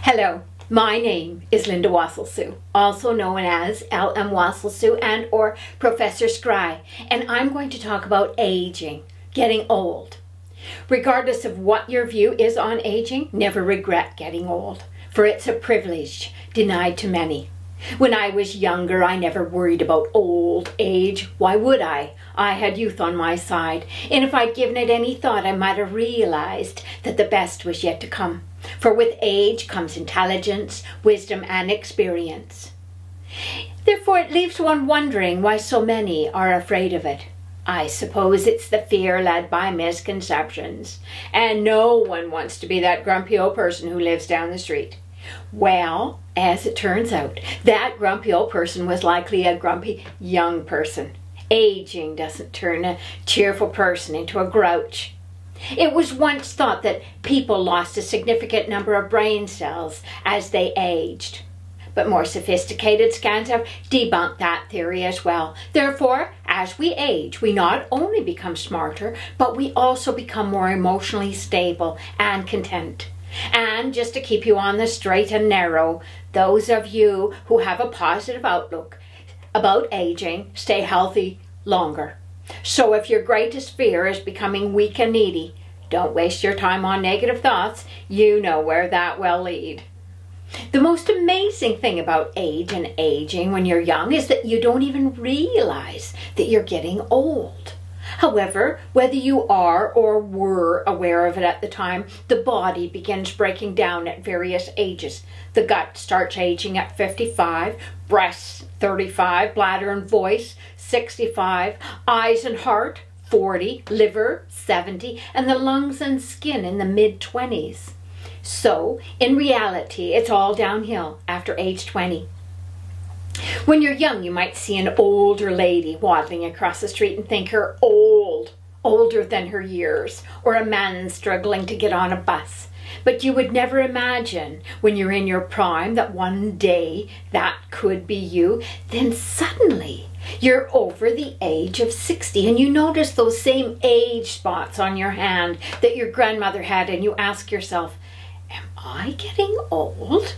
Hello, my name is Linda Wasselsoo, also known as L.M. Wasselsoo and or Professor Scry, and I'm going to talk about aging, getting old. Regardless of what your view is on aging, never regret getting old, for it's a privilege denied to many. When I was younger, I never worried about old age. Why would I? I had youth on my side, and if I'd given it any thought, I might have realized that the best was yet to come. For with age comes intelligence, wisdom, and experience. Therefore, it leaves one wondering why so many are afraid of it. I suppose it's the fear led by misconceptions, and no one wants to be that grumpy old person who lives down the street. Well, as it turns out, that grumpy old person was likely a grumpy young person. Aging doesn't turn a cheerful person into a grouch. It was once thought that people lost a significant number of brain cells as they aged. But more sophisticated scans have debunked that theory as well. Therefore, as we age, we not only become smarter, but we also become more emotionally stable and content. And just to keep you on the straight and narrow, those of you who have a positive outlook about aging stay healthy longer. So if your greatest fear is becoming weak and needy, don't waste your time on negative thoughts. You know where that will lead. The most amazing thing about age and aging when you're young is that you don't even realize that you're getting old. However, whether you are or were aware of it at the time, the body begins breaking down at various ages. The gut starts aging at 55, breasts 35, bladder and voice 65, eyes and heart 40, liver 70, and the lungs and skin in the mid-20s. So, in reality, it's all downhill after age 20. When you're young, you might see an older lady waddling across the street and think her old, older than her years, or a man struggling to get on a bus. But you would never imagine when you're in your prime that one day that could be you. Then suddenly you're over the age of 60 and you notice those same age spots on your hand that your grandmother had, and you ask yourself, am I getting old?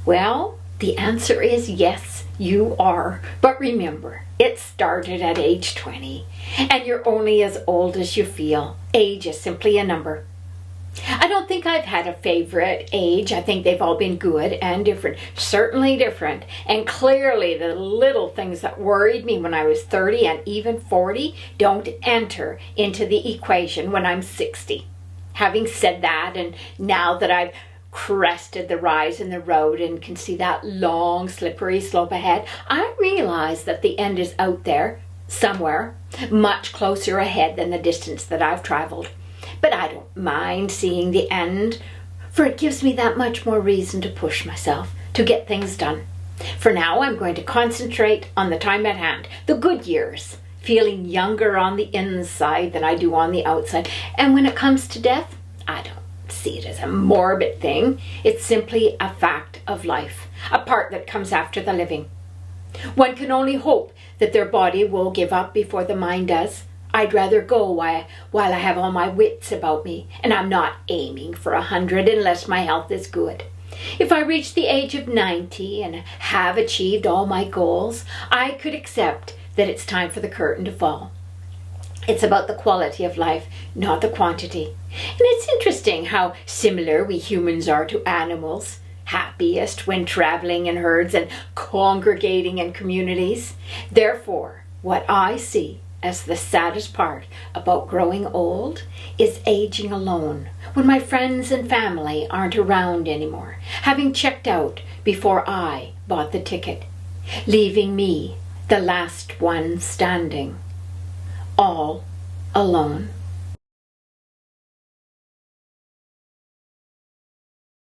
Well, the answer is yes, you are. But remember, it started at age 20, and you're only as old as you feel. Age is simply a number. I don't think I've had a favorite age. I think they've all been good and different, certainly different. And clearly the little things that worried me when I was 30 and even 40 don't enter into the equation when I'm 60. Having said that, and now that I've crested the rise in the road and can see that long slippery slope ahead, I realize that the end is out there somewhere, much closer ahead than the distance that I've traveled. But I don't mind seeing the end, for it gives me that much more reason to push myself, to get things done. For now, I'm going to concentrate on the time at hand, the good years, feeling younger on the inside than I do on the outside. And when it comes to death, I don't see it as a morbid thing. It's simply a fact of life, a part that comes after the living. One can only hope that their body will give up before the mind does. I'd rather go while I have all my wits about me, and I'm not aiming for 100 unless my health is good. If I reach the age of 90 and have achieved all my goals, I could accept that it's time for the curtain to fall. It's about the quality of life, not the quantity. And it's interesting how similar we humans are to animals, happiest when traveling in herds and congregating in communities. Therefore, what I see as the saddest part about growing old is aging alone, when my friends and family aren't around anymore, having checked out before I bought the ticket, leaving me the last one standing, all alone.